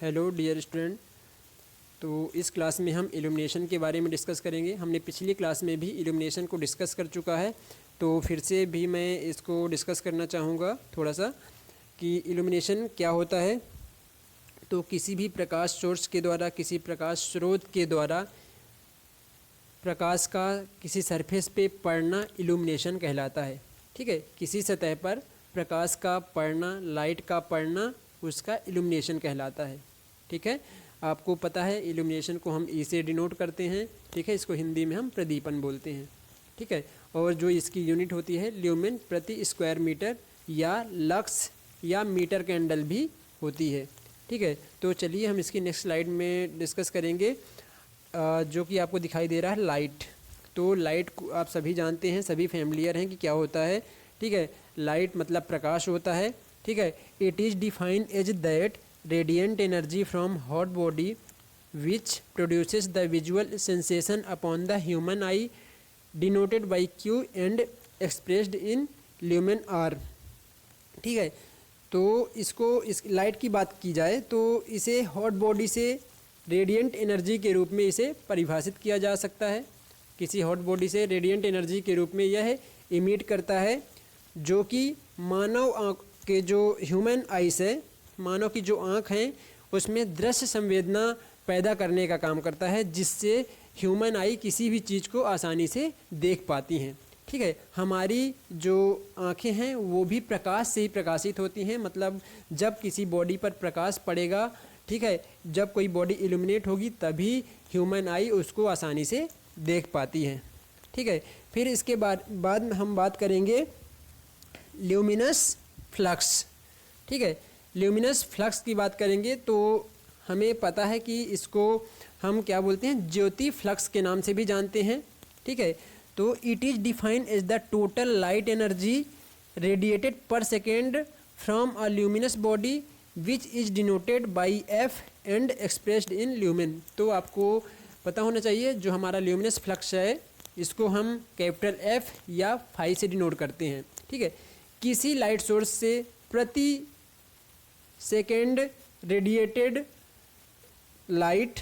Hello dear student. तो इस class में हम इल्यूमिनेशन के बारे में डिस्कस करेंगे। हमने पिछली क्लास में भी इल्यूमिनेशन को डिस्कस कर चुका है, तो फिर से भी मैं इसको डिस्कस करना चाहूँगा थोड़ा सा कि इल्यूमिनेशन क्या होता है। तो किसी भी प्रकाश सोर्स के द्वारा, किसी प्रकाश स्रोत के द्वारा प्रकाश का किसी सरफेस पे पड़ना इल्यूमिनेशन कहलाता है। ठीक है, किसी सतह पर प्रकाश का पड़ना, लाइट का पड़ना, उसका इल्यूमिनेशन कहलाता है। ठीक है, आपको पता है इल्यूमिनेशन को हम ई से डिनोट करते हैं। ठीक है, इसको हिंदी में हम प्रदीपन बोलते हैं। ठीक है, और जो इसकी यूनिट होती है ल्यूमेन प्रति स्क्वायर मीटर या लक्स या मीटर कैंडल भी होती है। ठीक है, तो चलिए हम इसकी नेक्स्ट स्लाइड में डिस्कस करेंगे, जो कि आपको दिखाई दे रहा है लाइट। तो लाइट को आप सभी जानते हैं, सभी फैमिलियर हैं कि क्या होता है। ठीक है, लाइट मतलब प्रकाश होता है। ठीक है, it is defined as that radiant energy from hot body which produces the visual sensation upon the human eye denoted by Q and expressed in lumen आर। ठीक है, तो इस लाइट की बात की जाए तो इसे हॉट बॉडी से रेडिएंट एनर्जी के रूप में इसे परिभाषित किया जा सकता है। किसी हॉट बॉडी से रेडिएंट एनर्जी के रूप में यह इमिट करता है, जो कि मानव आँख के जो ह्यूमन आइस है, मानव की जो आँख हैं उसमें दृश्य संवेदना पैदा करने का काम करता है, जिससे ह्यूमन आई किसी भी चीज़ को आसानी से देख पाती हैं। ठीक है, हमारी जो आँखें हैं वो भी प्रकाश से ही प्रकाशित होती हैं। मतलब जब किसी बॉडी पर प्रकाश पड़ेगा, ठीक है, जब कोई बॉडी इल्यूमिनेट होगी तभी ह्यूमन आई उसको आसानी से देख पाती है। ठीक है, फिर इसके बाद हम बात करेंगे ल्यूमिनस फ्लक्स। ठीक है, ल्यूमिनस फ्लक्स की बात करेंगे तो हमें पता है कि इसको हम क्या बोलते हैं, ज्योति फ्लक्स के नाम से भी जानते हैं। ठीक है, तो it is defined as the total light energy radiated per second from a luminous body which is denoted by F and expressed in lumen. तो आपको पता होना चाहिए जो हमारा ल्यूमिनस फ्लक्स है इसको हम कैपिटल एफ या फाई से डिनोट करते हैं। ठीक है, किसी लाइट सोर्स से प्रति सेकेंड रेडिएटेड लाइट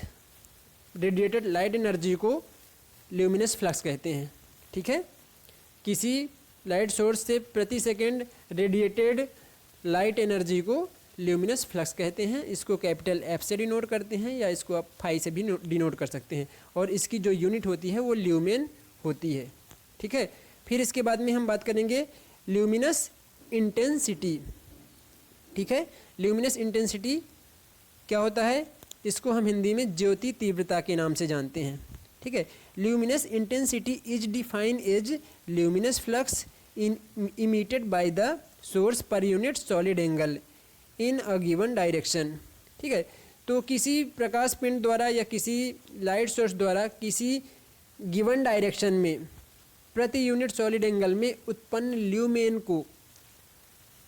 एनर्जी को ल्यूमिनस फ्लक्स कहते हैं। ठीक है, किसी लाइट सोर्स से प्रति सेकेंड रेडिएटेड लाइट एनर्जी को ल्यूमिनस फ्लक्स कहते हैं। इसको कैपिटल एफ से डिनोट करते हैं या इसको आप फाई से भी डिनोट कर सकते हैं, और इसकी जो यूनिट होती है वो ल्यूमेन होती है। ठीक है, फिर इसके बाद में हम बात करेंगे ल्यूमिनस इंटेंसिटी। ठीक है, ल्यूमिनस इंटेंसिटी क्या होता है, इसको हम हिंदी में ज्योति तीव्रता के नाम से जानते हैं। ठीक है, luminous intensity is defined as luminous flux emitted by the source per unit solid angle in a given direction. ठीक है, तो किसी प्रकाश पिंड द्वारा या किसी लाइट सोर्स द्वारा किसी गिवन डायरेक्शन में प्रति यूनिट सॉलिड एंगल में उत्पन्न ल्यूमेन को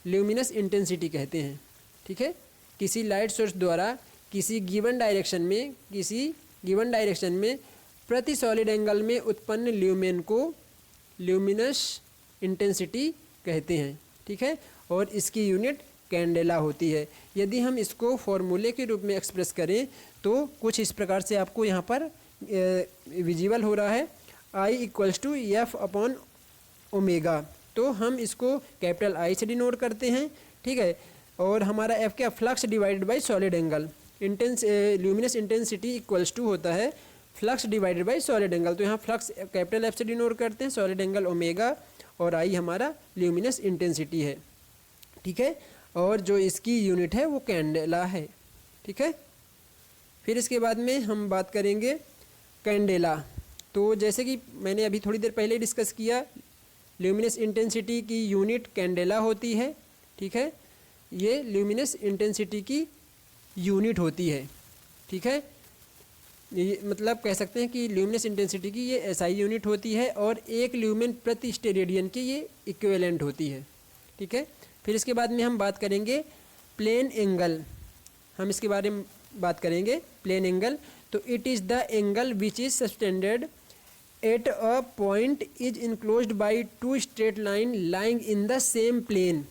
ल्यूमिनस इंटेंसिटी कहते हैं। ठीक है, किसी लाइट सोर्स द्वारा किसी गिवन डायरेक्शन में प्रति सॉलिड एंगल में उत्पन्न ल्यूमेन को ल्यूमिनस इंटेंसिटी कहते हैं। ठीक है, और इसकी यूनिट कैंडेला होती है। यदि हम इसको फॉर्मूले के रूप में एक्सप्रेस करें तो कुछ इस प्रकार से आपको यहाँ पर विजिबल हो रहा है, I equals to F upon omega. तो हम इसको कैपिटल आई से डिनोट करते हैं। ठीक है, और हमारा एफ क्या, flux divided by solid angle. Luminous intensity equals to होता है flux divided by solid angle. तो यहाँ फ्लक्स कैपिटल एफ से डिनोट करते हैं, सॉलिड एंगल ओमेगा, और आई हमारा ल्यूमिनस इंटेंसिटी है। ठीक है, और जो इसकी यूनिट है वो कैंडेला है। ठीक है, फिर इसके बाद में हम बात करेंगे कैंडेला। तो जैसे कि मैंने अभी थोड़ी देर पहले डिस्कस किया, ल्यूमिनस इंटेंसिटी की यूनिट कैंडेला होती है। ठीक है, ये ल्यूमिनस इंटेंसिटी की यूनिट होती है। ठीक है, ये मतलब कह सकते हैं कि ल्यूमिनस इंटेंसिटी की ये एसआई यूनिट होती है, और एक ल्यूमेन प्रति स्टेरेडियन की ये इक्विवेलेंट होती है। ठीक है, फिर इसके बाद में हम बात करेंगे प्लेन एंगल। हम इसके बारे में बात करेंगे प्लेन एंगल। तो it is the angle which is sustained at a point is enclosed by two straight line lying in the same plane.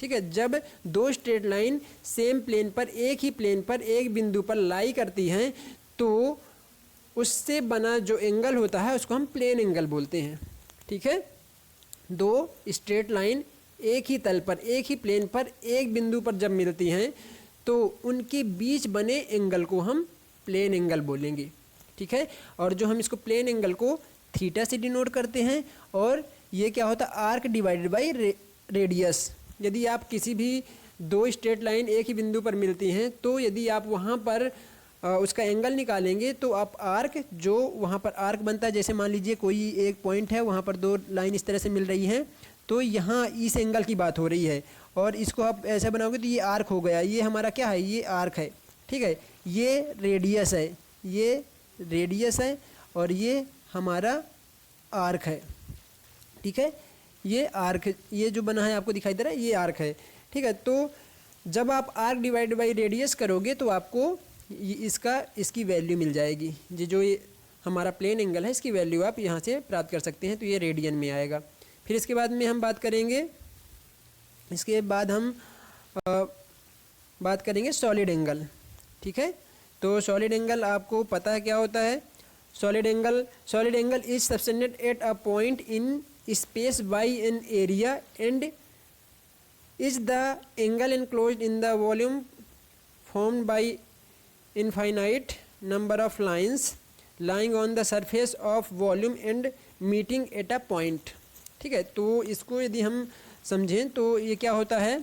ठीक है। जब दो स्ट्रेट लाइन सेम प्लेन पर, एक ही प्लेन पर एक बिंदु पर लाई करती हैं तो उससे बना जो एंगल होता है उसको हम प्लेन एंगल बोलते हैं। ठीक है। दो स्ट्रेट लाइन एक ही तल पर, एक ही प्लेन पर एक बिंदु पर जब मिलती हैं तो उनके बीच बने एंगल को हम प्लेन एंगल बोलेंगे। ठीक है। और जो हम इसको प्लेन एंगल को थीटा से डिनोट करते हैं, और ये क्या होता है, आर्क डिवाइडेड बाई रेडियस। यदि आप किसी भी दो स्ट्रेट लाइन एक ही बिंदु पर मिलती हैं तो यदि आप वहाँ पर उसका एंगल निकालेंगे तो आप आर्क, जो वहाँ पर आर्क बनता है, जैसे मान लीजिए कोई एक पॉइंट है, वहाँ पर दो लाइन इस तरह से मिल रही हैं तो यहाँ इस एंगल की बात हो रही है, और इसको आप ऐसा बनाओगे तो ये आर्क हो गया। ये हमारा क्या है, ये आर्क है। ठीक है। ये रेडियस है, ये रेडियस है, और ये हमारा आर्क है। ठीक है। ये आर्क, ये जो बना है आपको दिखाई दे रहा है, ये आर्क है। ठीक है। तो जब आप आर्क डिवाइड बाई रेडियस करोगे तो आपको इसकी वैल्यू मिल जाएगी। जो ये हमारा प्लेन एंगल है इसकी वैल्यू आप यहाँ से प्राप्त कर सकते हैं, तो ये रेडियन में आएगा। फिर इसके बाद में हम बात करेंगे, इसके बाद हम बात करेंगे सॉलिड एंगल। ठीक है। तो सॉलिड एंगल आपको पता है क्या होता है। Solid angle is subtended at a point in space by an area and is the angle enclosed in the volume formed by infinite number of lines lying on the surface of volume and meeting at a point। ठीक है। तो इसको यदि हम समझें तो ये क्या होता है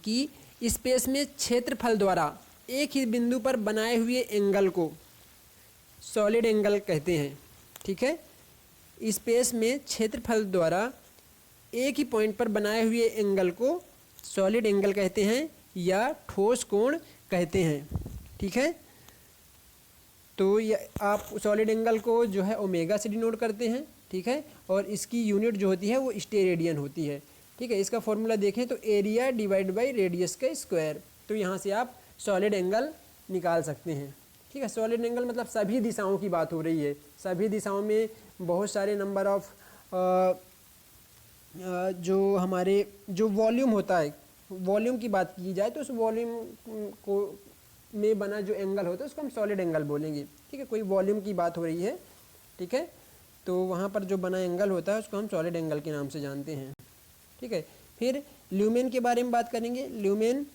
कि स्पेस में क्षेत्रफल द्वारा एक ही बिंदु पर बनाए हुए एंगल को सॉलिड एंगल कहते हैं। ठीक है। स्पेस में क्षेत्रफल द्वारा एक ही पॉइंट पर बनाए हुए एंगल को सॉलिड एंगल कहते हैं या ठोस कोण कहते हैं। ठीक है। तो ये आप सॉलिड एंगल को जो है ओमेगा से डिनोट करते हैं। ठीक है। और इसकी यूनिट जो होती है वो स्टेरेडियन होती है। ठीक है। इसका फॉर्मूला देखें तो एरिया डिवाइड बाई रेडियस का स्क्वायर। तो यहाँ से आप सॉलिड एंगल निकाल सकते हैं। ठीक है। सॉलिड एंगल मतलब सभी दिशाओं की बात हो रही है, सभी दिशाओं में बहुत सारे नंबर ऑफ जो हमारे जो वॉल्यूम होता है, वॉल्यूम की बात की जाए तो उस वॉल्यूम को में बना जो एंगल होता है उसको हम सॉलिड एंगल बोलेंगे। ठीक है। कोई वॉल्यूम की बात हो रही है, ठीक है, तो वहाँ पर जो बना एंगल होता है उसको हम सॉलिड एंगल के नाम से जानते हैं। ठीक है। फिर ल्यूमेन के बारे में बात करेंगे। ल्यूमेन,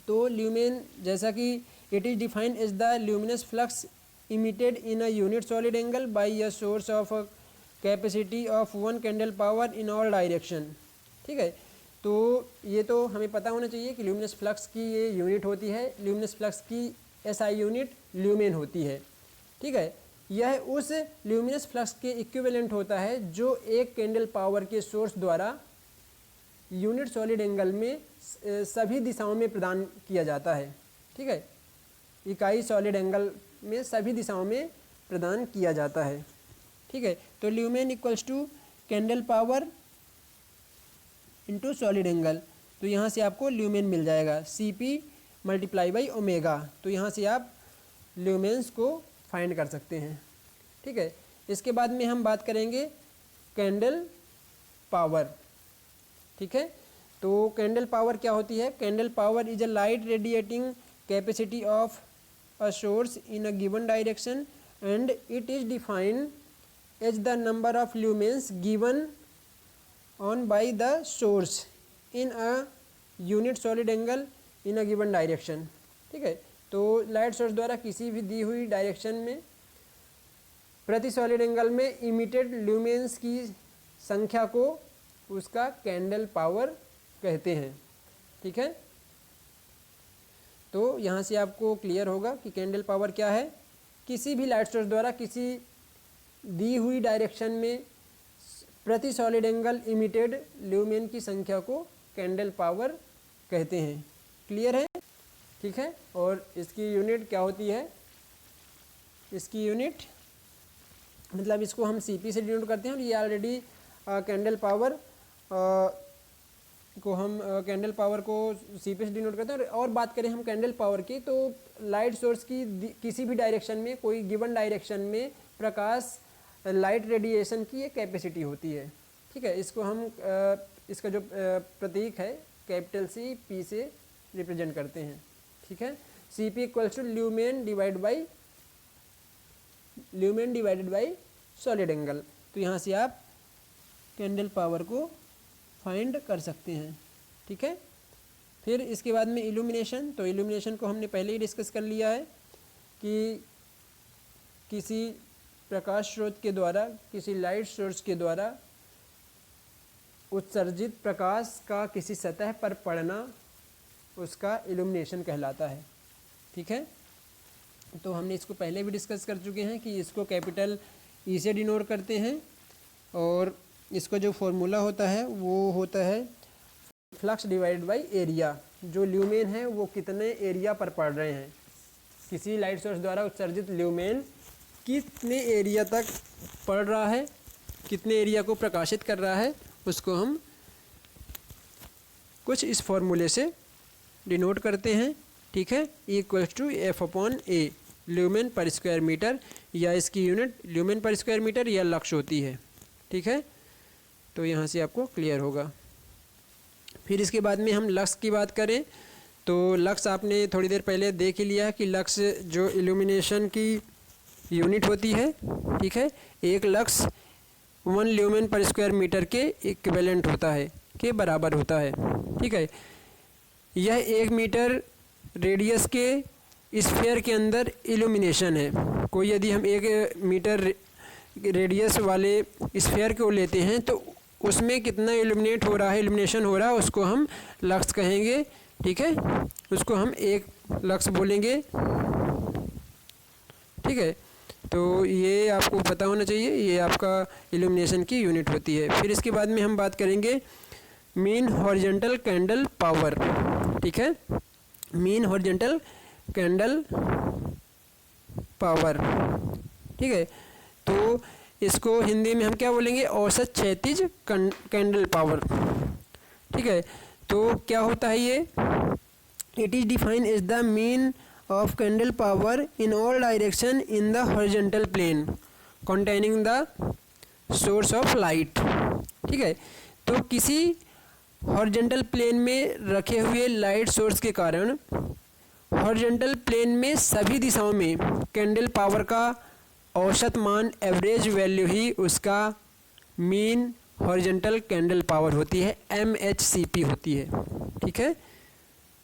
तो ल्यूमेन जैसा कि it is defined as the luminous flux emitted in a unit solid angle by a source of capacity of 1 candle power in all direction. ठीक है। तो ये तो हमें पता होना चाहिए कि ल्यूमिनस फ्लक्स की ये यूनिट होती है, ल्यूमिनस फ्लक्स की एसआई यूनिट ल्यूमेन होती है। ठीक है। यह उस ल्यूमिनस फ्लक्स के इक्विवेलेंट होता है जो एक कैंडल पावर के सोर्स द्वारा यूनिट सॉलिड एंगल में सभी दिशाओं में प्रदान किया जाता है। ठीक है। इकाई सॉलिड एंगल में सभी दिशाओं में प्रदान किया जाता है। ठीक है। तो lumen equals to candle power into solid angle. तो यहाँ से आपको ल्यूमेन मिल जाएगा CP मल्टीप्लाई बाई ओमेगा। तो यहाँ से आप ल्यूमेंस को फाइंड कर सकते हैं। ठीक है। इसके बाद में हम बात करेंगे कैंडल पावर। ठीक है। तो कैंडल पावर क्या होती है। Candle power is a light radiating capacity of a source in a given direction and it is defined as the number of lumens given on by the source in a unit solid angle in a given direction. ठीक है। तो light source द्वारा किसी भी दी हुई direction में प्रति solid angle में इमिटेड ल्यूमेंस की संख्या को उसका कैंडल पावर कहते हैं। ठीक है। तो यहाँ से आपको क्लियर होगा कि कैंडल पावर क्या है। किसी भी लाइट सोर्स द्वारा किसी दी हुई डायरेक्शन में प्रति सॉलिड एंगल इमिटेड ल्यूमेन की संख्या को कैंडल पावर कहते हैं। क्लियर है। ठीक है। और इसकी यूनिट क्या होती है, इसकी यूनिट मतलब इसको हम CP से डिनोट करते हैं, और ये ऑलरेडी कैंडल पावर को हम कैंडल पावर को CP से डिनोट करते हैं। और बात करें हम कैंडल पावर की, तो लाइट सोर्स की किसी भी डायरेक्शन में, कोई गिवन डायरेक्शन में प्रकाश लाइट रेडिएशन की एक कैपेसिटी होती है। ठीक है। इसको हम इसका जो प्रतीक है कैपिटल सी पी से रिप्रेजेंट करते हैं, ठीक है। C P equals to lumen divided by solid angle. तो यहाँ से आप कैंडल पावर को फाइंड कर सकते हैं, ठीक है। फिर इसके बाद में इल्यूमिनेशन, तो इल्यूमिनेशन को हमने पहले ही डिस्कस कर लिया है कि किसी प्रकाश स्रोत के द्वारा, किसी लाइट सोर्स के द्वारा उत्सर्जित प्रकाश का किसी सतह पर पड़ना उसका इल्यूमिनेशन कहलाता है, ठीक है। तो हमने इसको पहले भी डिस्कस कर चुके हैं कि इसको कैपिटल ई से डिनोट करते हैं और इसका जो फॉर्मूला होता है वो होता है फ्लक्स डिवाइडेड बाई एरिया। जो ल्यूमेन है वो कितने एरिया पर पड़ रहे हैं, किसी लाइट सोर्स द्वारा उत्सर्जित ल्यूमेन कितने एरिया तक पड़ रहा है, कितने एरिया को प्रकाशित कर रहा है, उसको हम कुछ इस फॉर्मूले से डिनोट करते हैं, ठीक है। Equals to F upon A lumen per square meter, या इसकी unit lumen per square meter या लक्स होती है, ठीक है। तो यहाँ से आपको क्लियर होगा। फिर इसके बाद में हम लक्स की बात करें तो लक्स आपने थोड़ी देर पहले देख ही लिया कि लक्स जो इल्यूमिनेशन की यूनिट होती है, ठीक है। एक lux 1 lumen per square meter के इक्विवेलेंट होता है, के बराबर होता है, ठीक है। यह 1 मीटर रेडियस के स्फीयर के अंदर इल्यूमिनेशन है। कोई यदि हम 1 मीटर रेडियस वाले स्फीयर को लेते हैं तो उसमें कितना इल्यूमिनेट हो रहा है, इल्यूमिनेशन हो रहा है, उसको हम लक्स कहेंगे, ठीक है। उसको हम 1 लक्स बोलेंगे, ठीक है। तो ये आपको पता होना चाहिए, ये आपका इल्यूमिनेशन की यूनिट होती है। फिर इसके बाद में हम बात करेंगे मीन हॉरिजॉन्टल कैंडल पावर, ठीक है। मीन हॉरिजॉन्टल कैंडल पावर, ठीक है। तो इसको हिंदी में हम क्या बोलेंगे, औसत क्षैतिज कैंडल पावर, ठीक है। तो क्या होता है ये, it is defined as the mean of candle power in all direction in the horizontal plane containing the source of light, ठीक है। तो किसी हॉरिजॉन्टल प्लेन में रखे हुए लाइट सोर्स के कारण हॉरिजॉन्टल प्लेन में सभी दिशाओं में कैंडल पावर का औसत मान, एवरेज वैल्यू ही उसका मीन हॉरिजॉन्टल कैंडल पावर होती है, MHCP होती है, ठीक है।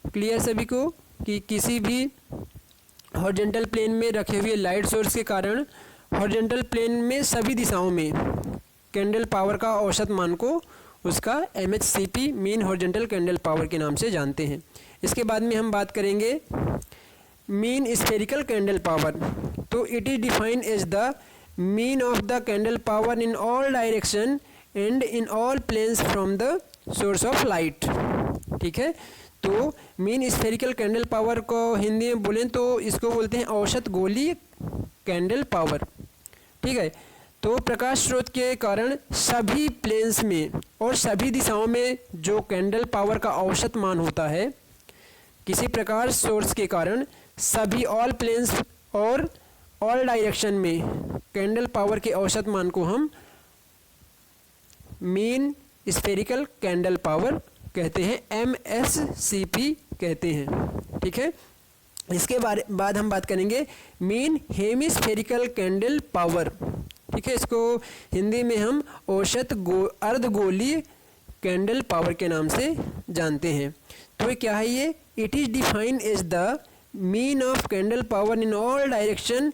क्लियर सभी को कि किसी भी हॉरिजॉन्टल प्लेन में रखे हुए लाइट सोर्स के कारण हॉरिजॉन्टल प्लेन में सभी दिशाओं में कैंडल पावर का औसत मान को उसका MHCP mean horizontal candle power के नाम से जानते हैं। इसके बाद में हम बात करेंगे मीन स्फेरिकल कैंडल पावर। तो it is defined as the mean of the candle power in all direction and in all planes from the source of light, ठीक है। तो मीन स्फेरिकल कैंडल पावर को हिंदी में बोलें तो इसको बोलते हैं औसत गोलीय कैंडल पावर, ठीक है। तो प्रकाश स्रोत के कारण सभी प्लेन्स में और सभी दिशाओं में जो कैंडल पावर का औसत मान होता है, किसी प्रकाश सोर्स के कारण सभी ऑल प्लेन्स और ऑल डायरेक्शन में कैंडल पावर के औसत मान को हम मीन स्फेरिकल कैंडल पावर कहते हैं, MSCP कहते हैं, ठीक है। इसके बाद हम बात करेंगे मीन हेमिस्फेरिकल कैंडल पावर, ठीक है। इसको हिंदी में हम औसत अर्धगोलीय कैंडल पावर के नाम से जानते हैं। तो ये क्या है, ये it is defined as the mean of candle power in all direction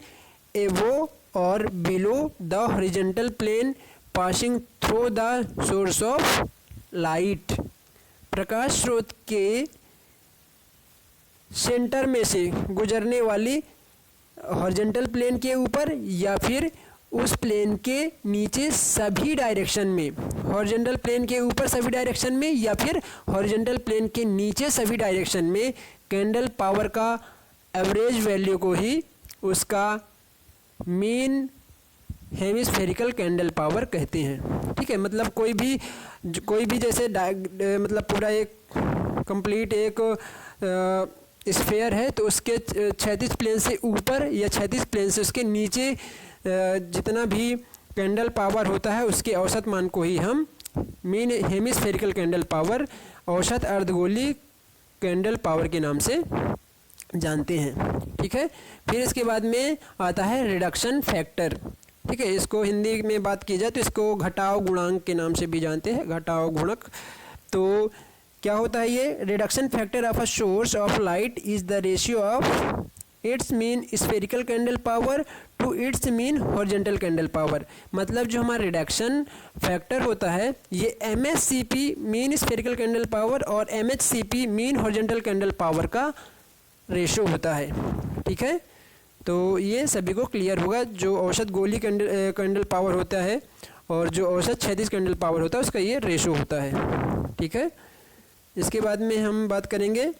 above और below the horizontal plane passing through the source of light. प्रकाश स्रोत के सेंटर में से गुजरने वाली हॉरिजॉन्टल प्लेन के ऊपर या फिर उस प्लेन के नीचे सभी डायरेक्शन में, हॉरिजॉन्टल प्लेन के ऊपर सभी डायरेक्शन में या फिर हॉरिजॉन्टल प्लेन के नीचे सभी डायरेक्शन में कैंडल पावर का एवरेज वैल्यू को ही उसका मीन हेमिस्फेरिकल कैंडल पावर कहते हैं, ठीक है। मतलब कोई भी जैसे मतलब पूरा एक कंप्लीट एक स्फीयर है तो उसके क्षैतिज प्लेन से ऊपर या क्षैतिज प्लेन से उसके नीचे जितना भी कैंडल पावर होता है उसके औसत मान को ही हम मीन हेमिस्फेरिकल कैंडल पावर औसत अर्धगोलीय कैंडल पावर के नाम से जानते हैं। ठीक है, फिर इसके बाद में आता है रिडक्शन फैक्टर। ठीक है, इसको हिंदी में बात की जाए तो इसको घटाव गुणांक के नाम से भी जानते हैं, घटाव गुणक। तो क्या होता है ये? Reduction factor of a source of light is the ratio of its mean spherical candle power to its mean horizontal candle power. मतलब जो हमारा रिडक्शन फैक्टर होता है ये MSCP mean spherical candle power और MHCP mean horizontal candle power का ratio होता है। ठीक है, तो ये सभी को क्लियर होगा। जो औसत गोलीय कैंडल पावर होता है और जो औसत क्षैतिज कैंडल पावर होता है उसका ये रेशो होता है। ठीक है, इसके बाद में हम बात करेंगे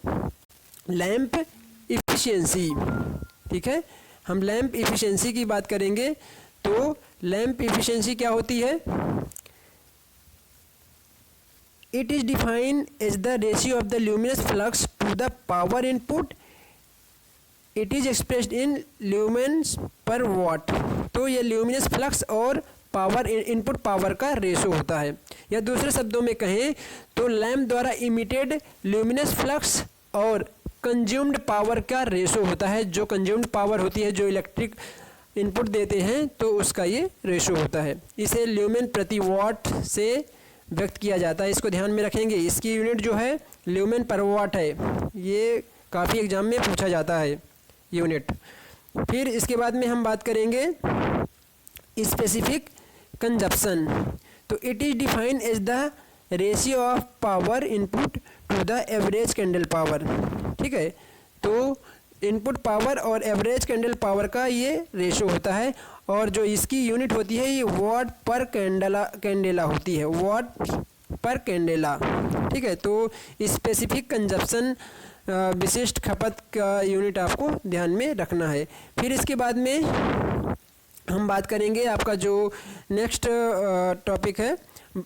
लैंप इफ़िशियंसी। ठीक है, हम लैंप इफ़िशियंसी की बात करेंगे। तो लैंप इफ़िशियंसी क्या होती है? It is defined as the ratio of the luminous flux to the power input. It is expressed in lumens per watt. तो ये ल्यूमिनस फ्लक्स और पावर इनपुट पावर का रेशो होता है, या दूसरे शब्दों में कहें तो लैंप द्वारा इमिटेड ल्यूमिनस फ्लक्स और कंज्यूम्ड पावर का रेशो होता है। जो कंज्यूम्ड पावर होती है, जो इलेक्ट्रिक इनपुट देते हैं, तो उसका ये रेशो होता है। इसे ल्यूमेन प्रति वाट से व्यक्त किया जाता है। इसको ध्यान में रखेंगे, इसकी यूनिट जो है ल्यूमेन पर वाट है। ये काफ़ी एग्जाम में पूछा जाता है यूनिट। फिर इसके बाद में हम बात करेंगे स्पेसिफिक कंजप्शन। तो it is defined as the ratio of power input to the average candle power. ठीक है, तो इनपुट पावर और एवरेज कैंडल पावर का ये रेशो होता है, और जो इसकी यूनिट होती है ये वाट पर कैंडेला होती है, वाट पर कैंडेला। ठीक है, तो स्पेसिफिक कंजप्शन विशिष्ट खपत का यूनिट आपको ध्यान में रखना है। फिर इसके बाद में हम बात करेंगे आपका जो नेक्स्ट टॉपिक है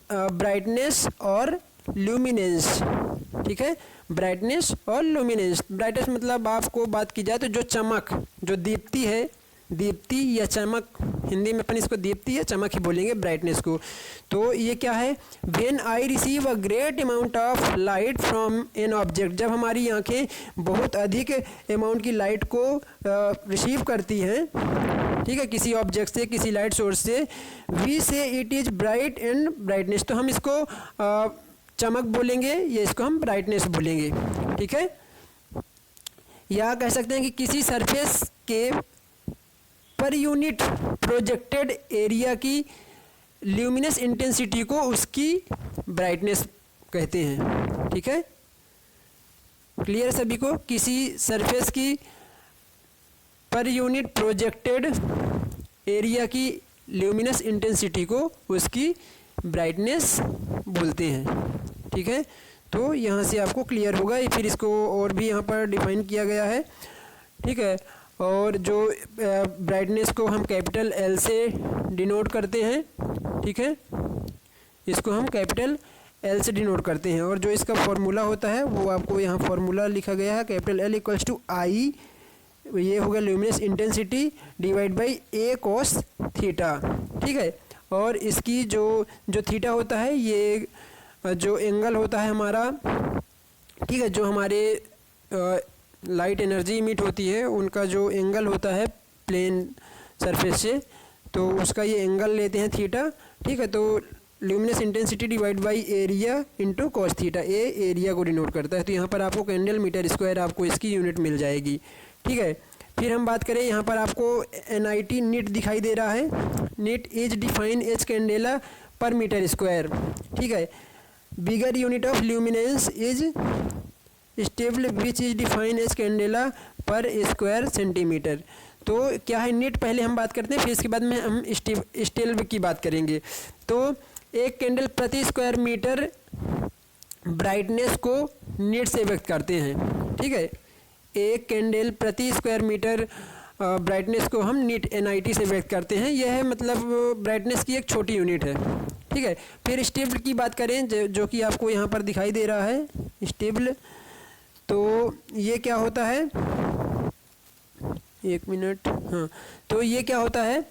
ब्राइटनेस और ल्यूमिनेंस। ठीक है, ब्राइटनेस और ल्यूमिनेंस। ब्राइटनेस मतलब आपको बात की जाए तो जो चमक, जो दीप्ति है, दीप्ति या चमक, हिंदी में अपन इसको दीप्ति या चमक ही बोलेंगे ब्राइटनेस को। तो ये क्या है? When I receive a great amount of light from an object. जब हमारी आंखें बहुत अधिक अमाउंट की लाइट को रिसीव करती हैं, ठीक है, किसी ऑब्जेक्ट से, किसी लाइट सोर्स से, वी से it is bright and brightness. तो हम इसको चमक बोलेंगे या इसको हम ब्राइटनेस बोलेंगे। ठीक है, या कह सकते हैं कि किसी सरफेस के पर यूनिट प्रोजेक्टेड एरिया की ल्यूमिनस इंटेंसिटी को उसकी ब्राइटनेस कहते हैं। ठीक है, क्लियर सभी को? किसी सरफेस की पर यूनिट प्रोजेक्टेड एरिया की ल्यूमिनस इंटेंसिटी को उसकी ब्राइटनेस बोलते हैं। ठीक है, तो यहाँ से आपको क्लियर होगा। फिर इसको और भी यहाँ पर डिफाइन किया गया है। ठीक है, और जो ब्राइटनेस को हम कैपिटल L से डिनोट करते हैं। ठीक है, इसको हम कैपिटल L से डिनोट करते हैं, और जो इसका फॉर्मूला होता है वो आपको यहाँ फॉर्मूला लिखा गया है। Capital L equals to I, ये होगा luminous intensity divide by A cos theta. ठीक है, और इसकी जो थीटा होता है, ये जो एंगल होता है हमारा, ठीक है, जो हमारे लाइट एनर्जी इमिट होती है उनका जो एंगल होता है प्लेन सरफेस से, तो उसका ये एंगल लेते हैं थीटा। ठीक है, तो luminous intensity divide by area into cos theta. A area को डिनोट करता है, तो यहाँ पर आपको कैंडल मीटर स्क्वायर आपको इसकी यूनिट मिल जाएगी। ठीक है, फिर हम बात करें, यहाँ पर आपको NIT नीट दिखाई दे रहा है। Nit is define as candela per meter square. ठीक है, bigger unit of luminance is stilb which is define as candela per square centimeter. तो क्या है नीट, पहले हम बात करते हैं, फिर इसके बाद में हम स्टेल्व की बात करेंगे। तो एक कैंडल प्रति स्क्वायर मीटर ब्राइटनेस को नीट से व्यक्त करते हैं। ठीक है, एक कैंडल प्रति स्क्वायर मीटर ब्राइटनेस को हम नीट NIT से व्यक्त करते हैं। यह है मतलब ब्राइटनेस की एक छोटी यूनिट है। ठीक है, फिर स्टेबल की बात करें, जो कि आपको यहाँ पर दिखाई दे रहा है स्टेबल। तो ये क्या होता है, एक मिनट, हाँ, तो ये क्या होता है,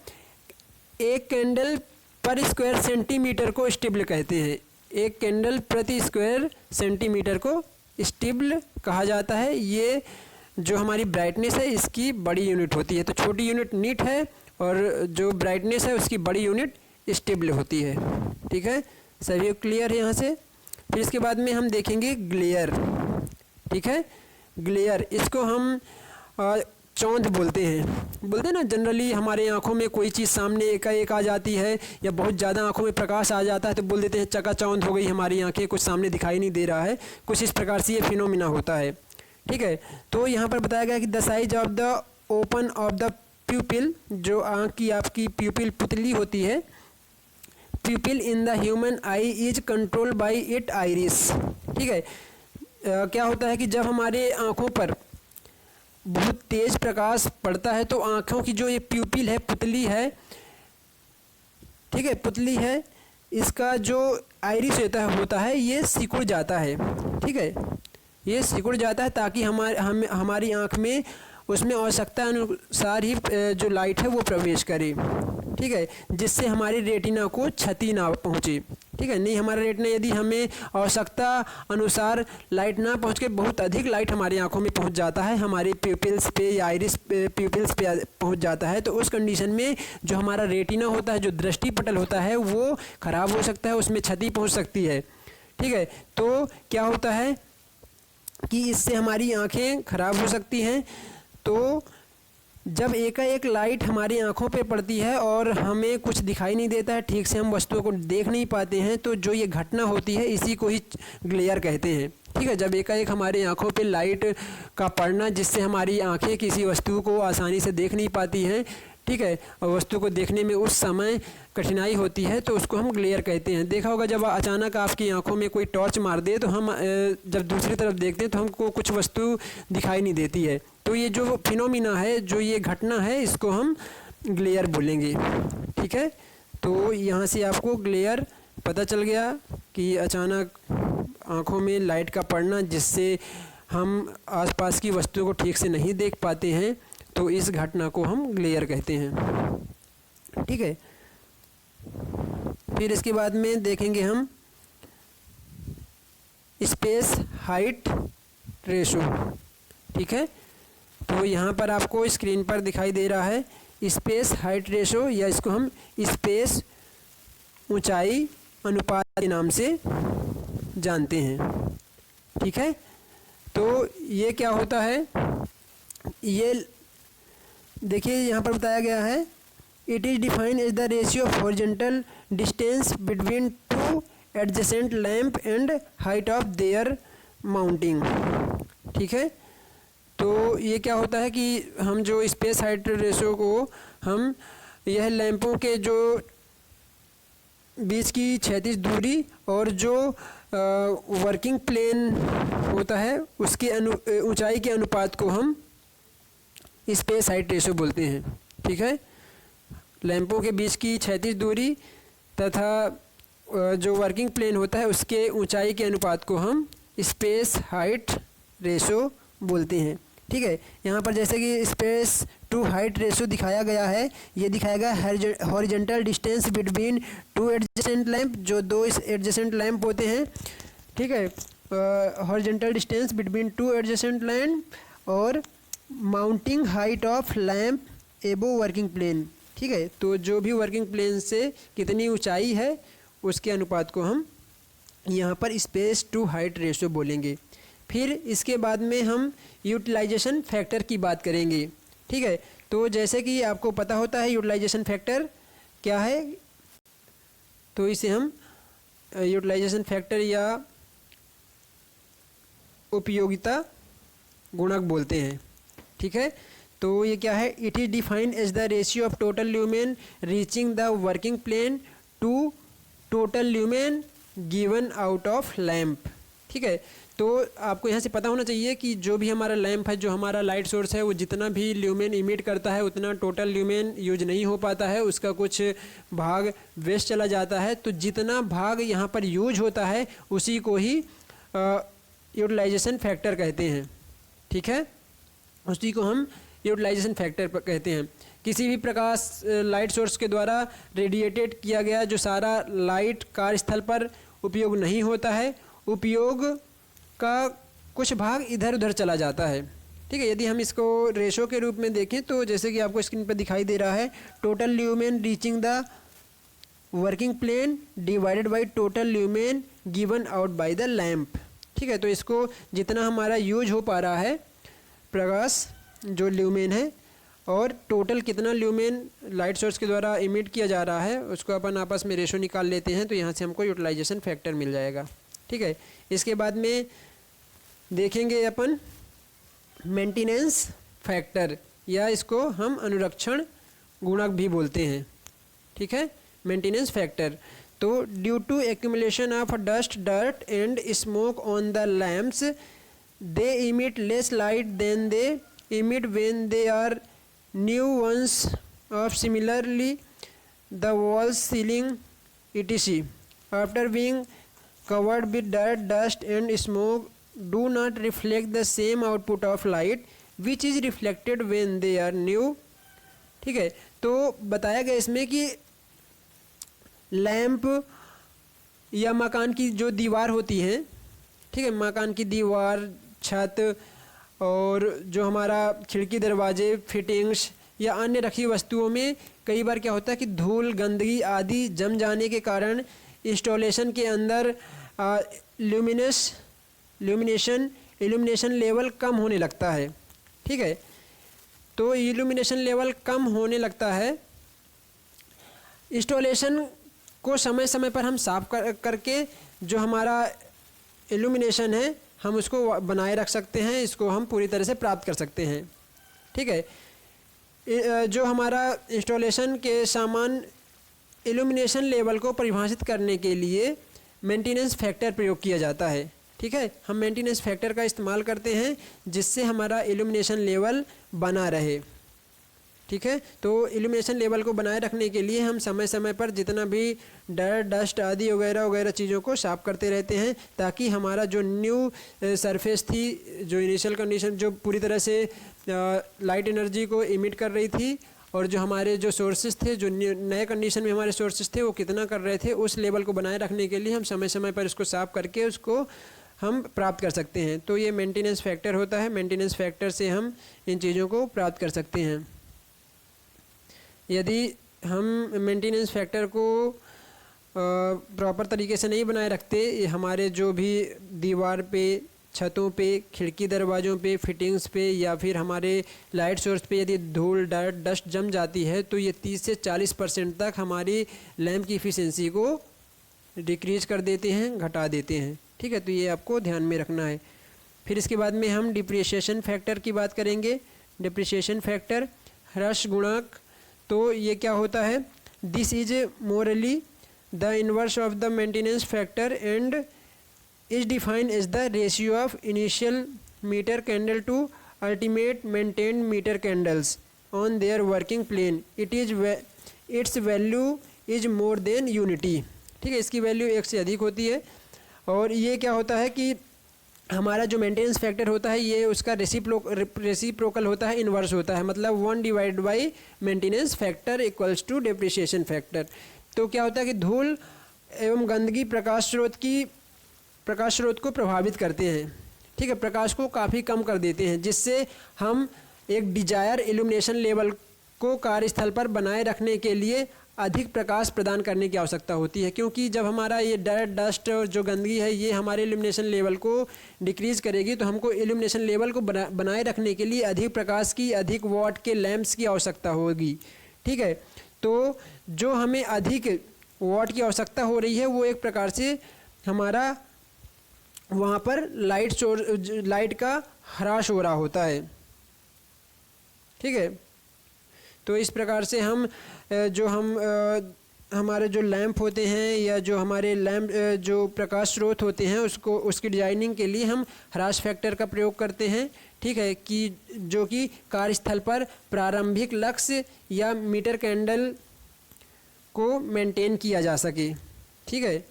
एक कैंडल पर स्क्वायर सेंटीमीटर को स्टेबल कहते हैं। एक कैंडल प्रति स्क्वायर सेंटीमीटर को स्टिब्ल कहा जाता है। ये जो हमारी ब्राइटनेस है इसकी बड़ी यूनिट होती है। तो छोटी यूनिट नीट है और जो ब्राइटनेस है उसकी बड़ी यूनिट स्टिब्ल होती है। ठीक है, सभी क्लियर है यहाँ से। फिर इसके बाद में हम देखेंगे ग्लेयर। ठीक है, ग्लेयर इसको हम चौंध बोलते हैं ना। जनरली हमारे आँखों में कोई चीज़ सामने एकाएक आ जाती है या बहुत ज़्यादा आँखों में प्रकाश आ जाता है तो बोल देते हैं चकाचौंध हो गई हमारी आँखें, कुछ सामने दिखाई नहीं दे रहा है। कुछ इस प्रकार से ये फिनोमिना होता है। ठीक है, तो यहाँ पर बताया गया कि the size of the open of the प्यूपिल, जो आँख की आपकी प्यूपिल पुतली होती है, प्यूपिल in the human I is controlled by it iris. ठीक है, क्या होता है कि जब हमारे आँखों पर बहुत तेज़ प्रकाश पड़ता है तो आँखों की जो ये प्यूपिल है, पुतली है, ठीक है, पुतली है, इसका जो आइरिस होता है ये सिकुड़ जाता है। ठीक है, ये सिकुड़ जाता है ताकि हमारी आँख में उसमें आवश्यकता अनुसार ही जो लाइट है वो प्रवेश करे। ठीक है, जिससे हमारी रेटिना को क्षति ना पहुँचे। ठीक है, नहीं हमारा रेटिना यदि हमें आवश्यकता अनुसार लाइट ना पहुँच के बहुत अधिक लाइट हमारी आंखों में पहुँच जाता है, हमारी प्यूपिल्स पे या आइरिस प्यूपिल्स पे पहुँच जाता है, तो उस कंडीशन में जो हमारा रेटिना होता है, जो दृष्टि पटल होता है, वो ख़राब हो सकता है, उसमें क्षति पहुँच सकती है। ठीक है, तो क्या होता है कि इससे हमारी आँखें ख़राब हो सकती हैं। तो जब एकाएक लाइट हमारी आंखों पे पड़ती है और हमें कुछ दिखाई नहीं देता है, ठीक से हम वस्तुओं को देख नहीं पाते हैं, तो जो ये घटना होती है इसी को ही ग्लेयर कहते हैं। ठीक है, जब एकाएक हमारी आंखों पे लाइट का पड़ना जिससे हमारी आंखें किसी वस्तु को आसानी से देख नहीं पाती हैं, ठीक है, और वस्तु को देखने में उस समय कठिनाई होती है, तो उसको हम ग्लेयर कहते हैं। देखा होगा जब अचानक आपकी आंखों में कोई टॉर्च मार दे तो हम जब दूसरी तरफ देखते हैं तो हमको कुछ वस्तु दिखाई नहीं देती है। तो ये जो फिनोमिना है, जो ये घटना है, इसको हम ग्लेयर बोलेंगे। ठीक है, तो यहाँ से आपको ग्लेयर पता चल गया कि अचानक आँखों में लाइट का पड़ना जिससे हम आसपास की वस्तुओं को ठीक से नहीं देख पाते हैं, तो इस घटना को हम ग्लेयर कहते हैं। ठीक है, फिर इसके बाद में देखेंगे हम स्पेस हाइट रेशो। ठीक है, तो यहाँ पर आपको स्क्रीन पर दिखाई दे रहा है स्पेस हाइट रेशो, या इसको हम स्पेस ऊंचाई अनुपात के नाम से जानते हैं। ठीक है, तो ये क्या होता है, ये देखिए यहाँ पर बताया गया है, it is defined as the ratio of horizontal distance between two adjacent lamp and height of their mounting. ठीक है, तो ये क्या होता है कि हम जो स्पेस हाइट रेशो को हम यह लैंपों के जो बीच की क्षैतिज दूरी और जो वर्किंग प्लेन होता है उसके ऊंचाई के अनुपात को हम स्पेस हाइट रेशो बोलते हैं। ठीक है, लैंपों के बीच की क्षैतिज दूरी तथा जो वर्किंग प्लेन होता है उसके ऊंचाई के अनुपात को हम स्पेस हाइट रेशो बोलते हैं। ठीक है, यहाँ पर जैसे कि स्पेस टू हाइट रेशो दिखाया गया है, ये दिखाया गया है horizontal distance between two adjacent lamp, जो दो एडजेसेंट लैंप होते हैं। ठीक है, horizontal distance between two adjacent lamp और माउंटिंग हाइट ऑफ लैंप एबो वर्किंग प्लेन। ठीक है, तो जो भी वर्किंग प्लेन से कितनी ऊंचाई है उसके अनुपात को हम यहाँ पर स्पेस टू हाइट रेशो बोलेंगे। फिर इसके बाद में हम यूटिलाइजेशन फैक्टर की बात करेंगे। ठीक है, तो जैसे कि आपको पता होता है यूटिलाइजेशन फैक्टर क्या है, तो इसे हम यूटिलाइजेशन फैक्टर या उपयोगिता गुणक बोलते हैं। ठीक है, तो ये क्या है, it is defined as the ratio of total lumen reaching the working plane to total lumen given out of lamp. ठीक है, तो आपको यहाँ से पता होना चाहिए कि जो भी हमारा लैंप है, जो हमारा लाइट सोर्स है, वो जितना भी ल्यूमेन इमिट करता है उतना टोटल ल्यूमेन यूज नहीं हो पाता है, उसका कुछ भाग वेस्ट चला जाता है। तो जितना भाग यहाँ पर यूज होता है उसी को ही यूटिलाइजेशन फैक्टर कहते हैं। ठीक है, उसी को हम यूटिलाइजेशन फैक्टर कहते हैं। किसी भी प्रकाश लाइट सोर्स के द्वारा रेडिएटेड किया गया जो सारा लाइट कार्यस्थल पर उपयोग नहीं होता है, उपयोग का कुछ भाग इधर उधर चला जाता है। ठीक है, यदि हम इसको रेशो के रूप में देखें तो जैसे कि आपको स्क्रीन पर दिखाई दे रहा है, total lumen reaching the working plane divided by total lumen given out by the lamp. ठीक है, तो इसको जितना हमारा यूज हो पा रहा है प्रकाश जो ल्यूमेन है और टोटल कितना ल्यूमेन लाइट सोर्स के द्वारा इमिट किया जा रहा है उसको अपन आपस में रेशो निकाल लेते हैं, तो यहाँ से हमको यूटिलाइजेशन फैक्टर मिल जाएगा। ठीक है, इसके बाद में देखेंगे अपन मेंटेनेंस फैक्टर, या इसको हम अनुरक्षण गुणक भी बोलते हैं। ठीक है, मेंटेनेंस फैक्टर। तो due to accumulation of dust dirt and smoke on the lamps they emit less light than they emit when they are new ones of similarly the walls, ceiling etc after being covered with dirt, dust and smoke do not reflect the same output of light which is reflected when they are new। ठीक है, तो बताया गया इसमें कि lamp या मकान की जो दीवार होती है, ठीक है, मकान की दीवार, छत और जो हमारा खिड़की दरवाजे, फिटिंग्स या अन्य रखी वस्तुओं में कई बार क्या होता है कि धूल, गंदगी आदि जम जाने के कारण इंस्टॉलेशन के अंदर इल्यूमिनेशन लेवल कम होने लगता है। ठीक है, तो इल्यूमिनेशन लेवल कम होने लगता है। इंस्टॉलेशन को समय समय पर हम साफ करके जो हमारा इल्यूमिनेशन है हम उसको बनाए रख सकते हैं, इसको हम पूरी तरह से प्राप्त कर सकते हैं। ठीक है, जो हमारा इंस्टॉलेशन के सामान इल्यूमिनेशन लेवल को परिभाषित करने के लिए मेंटेनेंस फैक्टर प्रयोग किया जाता है। ठीक है, हम मेंटेनेंस फैक्टर का इस्तेमाल करते हैं जिससे हमारा इल्यूमिनेशन लेवल बना रहे। ठीक है, तो इल्यूमिनेशन लेवल को बनाए रखने के लिए हम समय समय पर जितना भी डर्ट, डस्ट आदि वगैरह वगैरह चीज़ों को साफ करते रहते हैं ताकि हमारा जो न्यू सरफेस थी, जो इनिशियल कंडीशन जो पूरी तरह से लाइट एनर्जी को इमिट कर रही थी और जो हमारे जो सोर्सेज थे, जो नए कंडीशन में हमारे सोर्सेज थे वो कितना कर रहे थे, उस लेवल को बनाए रखने के लिए हम समय समय पर इसको साफ करके उसको हम प्राप्त कर सकते हैं। तो ये मेंटेनेंस फैक्टर होता है, मेंटेनेंस फैक्टर से हम इन चीज़ों को प्राप्त कर सकते हैं। यदि हम मेंटेनेंस फैक्टर को प्रॉपर तरीके से नहीं बनाए रखते, हमारे जो भी दीवार पे, छतों पे, खिड़की दरवाज़ों पे, फिटिंग्स पे या फिर हमारे लाइट सोर्स पे यदि धूल, डर्ट, डस्ट जम जाती है तो ये 30 से 40% तक हमारी लैंप की इफ़िशियंसी को डिक्रीज कर देते हैं, घटा देते हैं। ठीक है, तो ये आपको ध्यान में रखना है। फिर इसके बाद में हम डिप्रिसिएशन फैक्टर की बात करेंगे। डिप्रिसिएशन फैक्टर, ह्रास गुणक, तो ये क्या होता है, this is merely the inverse of the maintenance factor and is defined as the ratio of initial meter candle to ultimate maintained meter candles on their working plane. Its value is more than unity. ठीक है, इसकी value 1 से अधिक होती है। और ये क्या होता है कि हमारा जो मेंटेनेंस फैक्टर होता है ये उसका रेसिप्रोकल होता है, इन्वर्स होता है, मतलब 1 divide by maintenance factor equals to depreciation factor. तो क्या होता है कि धूल एवं गंदगी प्रकाश स्रोत को प्रभावित करते हैं। ठीक है, प्रकाश को काफ़ी कम कर देते हैं, जिससे हम एक डिजायर इल्यूमिनेशन लेवल को कार्यस्थल पर बनाए रखने के लिए अधिक प्रकाश प्रदान करने की आवश्यकता होती है, क्योंकि जब हमारा ये डर्ट, डस्ट और जो गंदगी है ये हमारे इल्यूमिनेशन लेवल को डिक्रीज़ करेगी, तो हमको इल्यूमिनेशन लेवल को बनाए रखने के लिए अधिक प्रकाश की, अधिक वॉट के लैंप्स की आवश्यकता होगी। ठीक है, तो जो हमें अधिक वॉट की आवश्यकता हो रही है वो एक प्रकार से हमारा वहाँ पर लाइट का ह्रास हो रहा होता है। ठीक है, तो इस प्रकार से हमारे जो लैंप होते हैं या जो हमारे लैंप जो प्रकाश स्रोत होते हैं उसकी डिजाइनिंग के लिए हम ह्रास फैक्टर का प्रयोग करते हैं। ठीक है, कि जो कि कार्यस्थल पर प्रारंभिक लक्ष्य या मीटर कैंडल को मेंटेन किया जा सके। ठीक है,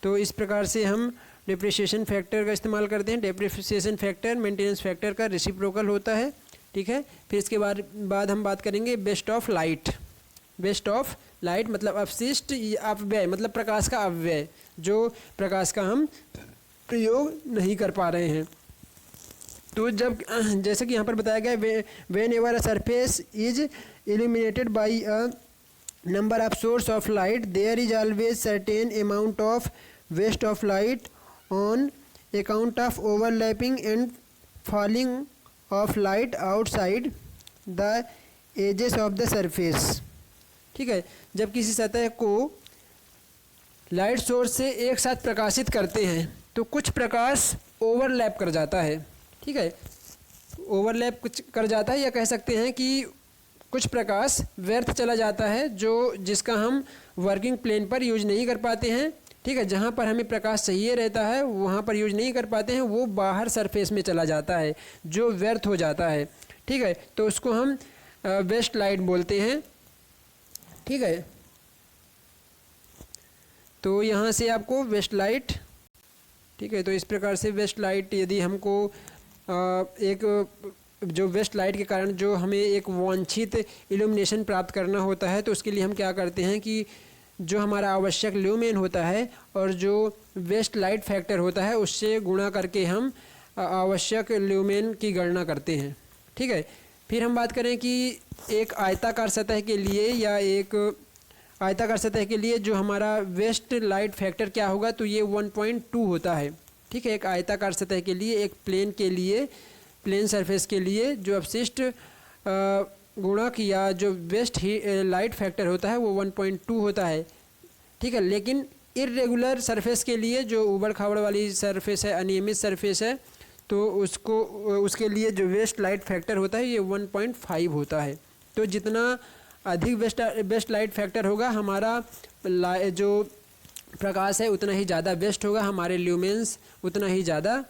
तो इस प्रकार से हम डिप्रिसिएशन फैक्टर का इस्तेमाल करते हैं। डिप्रिसिएशन फैक्टर मेंटेनेंस फैक्टर का रेसिप्रोकल होता है। ठीक है, फिर इसके बाद हम बात करेंगे best of light. Best of light मतलब अपशिष्ट, अपव्यय मतलब प्रकाश का अपव्यय। जो प्रकाश का हम प्रयोग नहीं कर पा रहे हैं। तो जब जैसे कि यहाँ पर बताया गया, whenever a surface is illuminated by a number of source of light there is always certain amount of waste of light on account of overlapping and falling of light outside the edges of the surface. ठीक है, जब किसी सतह को light source से एक साथ प्रकाशित करते हैं तो कुछ प्रकाश ओवरलैप कर जाता है। ठीक है, ओवरलैप कुछ कर जाता है, या कह सकते हैं कि कुछ प्रकाश व्यर्थ चला जाता है, जो जिसका हम वर्किंग प्लेन पर यूज नहीं कर पाते हैं। ठीक है, जहाँ पर हमें प्रकाश चाहिए रहता है वहाँ पर यूज नहीं कर पाते हैं, वो बाहर सरफेस में चला जाता है, जो व्यर्थ हो जाता है। ठीक है, तो उसको हम वेस्ट लाइट बोलते हैं। ठीक है, तो यहाँ से आपको वेस्ट लाइट, ठीक है, तो इस प्रकार से वेस्ट लाइट, यदि हमको एक जो वेस्ट लाइट के कारण जो हमें एक वांछित इल्यूमिनेशन प्राप्त करना होता है, तो उसके लिए हम क्या करते हैं कि जो हमारा आवश्यक ल्यूमेन होता है और जो वेस्ट लाइट फैक्टर होता है उससे गुणा करके हम आवश्यक ल्यूमेन की गणना करते हैं। ठीक है, फिर हम बात करें कि एक आयताकार सतह के लिए या एक आयताकार सतह के लिए जो हमारा वेस्ट लाइट फैक्टर क्या होगा, तो ये 1.2 होता है। ठीक है, एक आयताकार सतह के लिए, एक प्लेन के लिए, प्लेन सरफेस के लिए जो अपशिष्ट गुणक या जो वेस्ट लाइट फैक्टर होता है वो 1.2 होता है। ठीक है, लेकिन इर्रेगुलर सरफेस के लिए, जो उबड़ खाबड़ वाली सरफेस है, अनियमित सरफेस है, तो उसके लिए जो वेस्ट लाइट फैक्टर होता है ये 1.5 होता है। तो जितना अधिक वेस्ट लाइट फैक्टर होगा, हमारा जो प्रकाश है उतना ही ज़्यादा वेस्ट होगा, हमारे ल्यूमेंस उतना ही ज़्यादा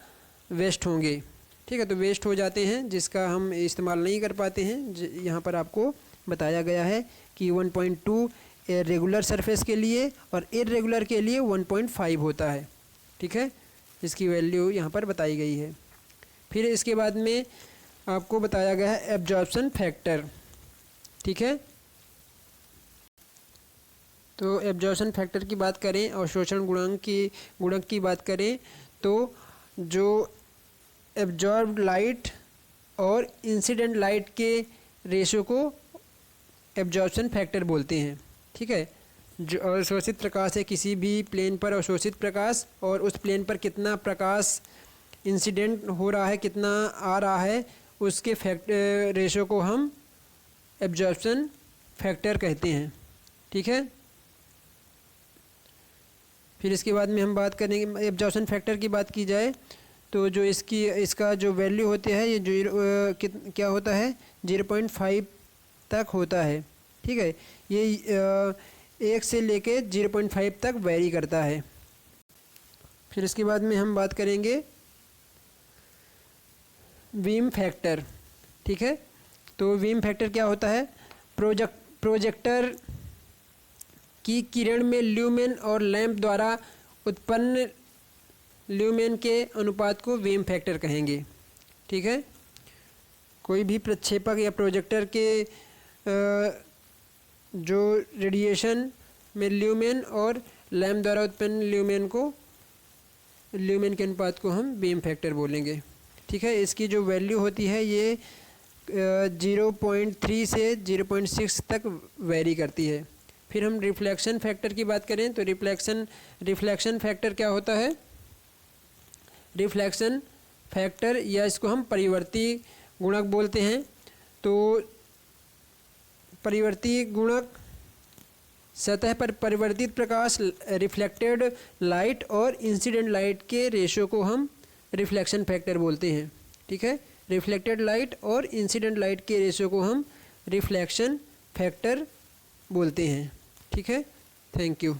वेस्ट होंगे। ठीक है, तो वेस्ट हो जाते हैं जिसका हम इस्तेमाल नहीं कर पाते हैं। यहाँ पर आपको बताया गया है कि 1.2 रेगुलर सरफेस के लिए और इर्रेगुलर के लिए 1.5 होता है। ठीक है, इसकी वैल्यू यहाँ पर बताई गई है। फिर इसके बाद में आपको बताया गया है एब्जॉर्प्शन फैक्टर। ठीक है, तो एब्जॉर्प्शन फैक्टर की बात करें और शोषण गुणक की बात करें, तो जो एब्जॉर्ब्ड लाइट और इंसिडेंट लाइट के रेशो को एब्जॉर्प्शन फैक्टर बोलते हैं। ठीक है, जो अवशोषित प्रकाश है, किसी भी प्लेन पर अवशोषित प्रकाश और उस प्लेन पर कितना प्रकाश इंसिडेंट हो रहा है, कितना आ रहा है, उसके रेशो को हम एब्जॉर्प्शन फैक्टर कहते हैं। ठीक है, फिर इसके बाद में हम बात करेंगे एब्जॉर्प्शन फैक्टर की बात की जाए तो जो इसका जो वैल्यू होती है ये क्या होता है, 0.5 तक होता है। ठीक है, ये 1 से लेके 0.5 तक वेरी करता है। फिर इसके बाद में हम बात करेंगे बीम फैक्टर। ठीक है, तो बीम फैक्टर क्या होता है, प्रोजेक्टर की किरण में ल्यूमेन और लैंप द्वारा उत्पन्न ल्यूमेन के अनुपात को बीम फैक्टर कहेंगे। ठीक है, कोई भी प्रक्षेपक या प्रोजेक्टर के जो रेडिएशन में ल्यूमेन और लैंप द्वारा उत्पन्न ल्यूमेन के अनुपात को हम बीम फैक्टर बोलेंगे। ठीक है, इसकी जो वैल्यू होती है ये 0.3 से 0.6 तक वेरी करती है। फिर हम रिफ्लेक्शन फैक्टर की बात करें तो रिफ्लेक्शन फैक्टर क्या होता है, रिफ्लेक्शन फैक्टर या इसको हम परिवर्ती गुणक बोलते हैं। तो परिवर्ती गुणक सतह पर परिवर्तित प्रकाश, रिफ्लेक्टेड लाइट और इंसिडेंट लाइट के रेशो को हम रिफ्लेक्शन फैक्टर बोलते हैं। ठीक है, रिफ्लेक्टेड लाइट और इंसिडेंट लाइट के रेशो को हम रिफ्लेक्शन फैक्टर बोलते हैं। ठीक है, थैंक यू।